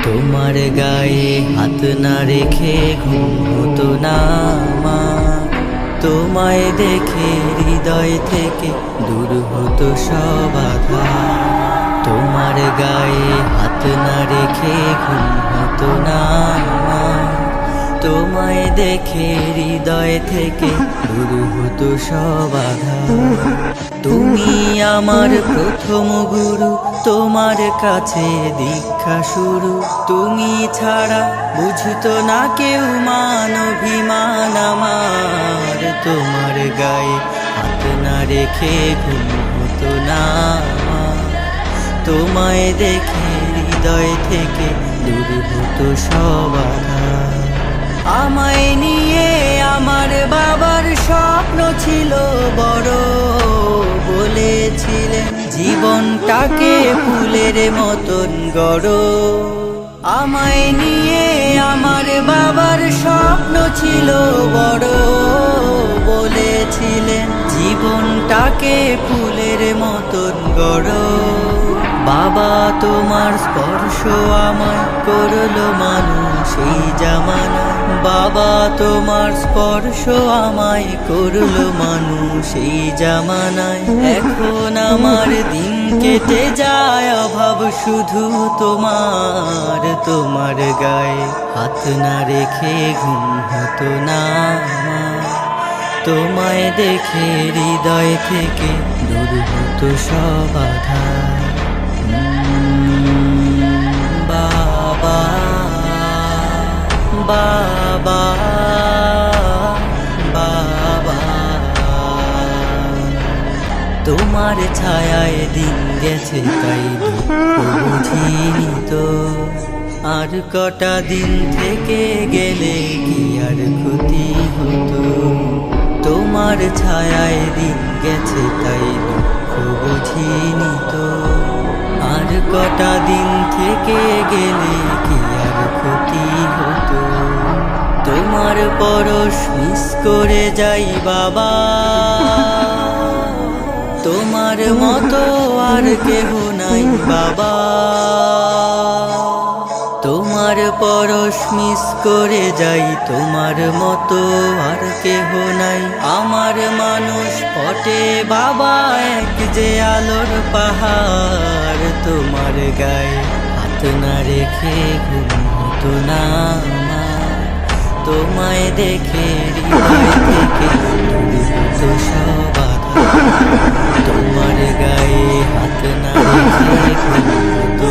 তোমার গায়ে হাত না রেখে ঘুম হতো না আমার। তোমায় দেখে হৃদয় থেকে দূর হতো সব আধার। তোমার গায়ে হাত না রেখে ঘুম হতো না আমার। তোমায় দেখে হৃদয় থেকে দূর হতো সব আধার। তুমি আমার প্রথম গুরু, তোমার কাছে দীক্ষা শুরু। তুমি ছাড়া বুঝতো না কেউ মান অভিমান আমার। তোমার গায়ে হাত না রেখে ঘুম হতো না আমার। তোমায় দেখে হৃদয় থেকে দূর হতো সব আধার। আমায় নিয়ে আমার বাবার স্বপ্ন ছিল বড়, বলেছিলেন জীবনটাকে ফুলের মতন গড়। আমায় নিয়ে আমার বাবার স্বপ্ন ছিল বড়, বলেছিলেন জীবনটাকে ফুলের মতন গড়। বাবা তোমার স্পর্শ আমায় করলো মানুষ এই জামানায়। বাবা তোমার স্পর্শ আমায় করলো মানুষ এই জামানায়। এখন আমার দিন কেটে যায় অভাব শুধু তোমার। তোমার গায়ে হাত না রেখে ঘুম হতো না আমার। তোমায় দেখে হৃদয় থেকে দূর হতো সব আধার। বাবা বাবা বাবা, তোমার ছায়ায় দিন গেছে তাই দুঃখ বুঝিনি তো। আর কটা দিন থেকে গেলে কি আর ক্ষতি হতো। তোমার ছায়ায় দিন গেছে তাই দুঃখ বুঝিনি তো। আর কটা দিন থেকে গেলে কি আর ক্ষতি হতো। তোমার পরশ মিস করে যাই বাবা। তোমার মতো আর কেহ নাই বাবা। তোমার পরশ মিস করে যাই, তোমার মতো আর কেহ নাই। আমার মানুষ পটে বাবা এক যে আলোর পাহাড়। তোমার গায়ে হাত না রেখে ঘুম হতো না আমার। তোমায় দেখে হৃদয় থেকে দূর হতো সব আধার। তোমার গায়ে হাত না রেখে ঘুম হতো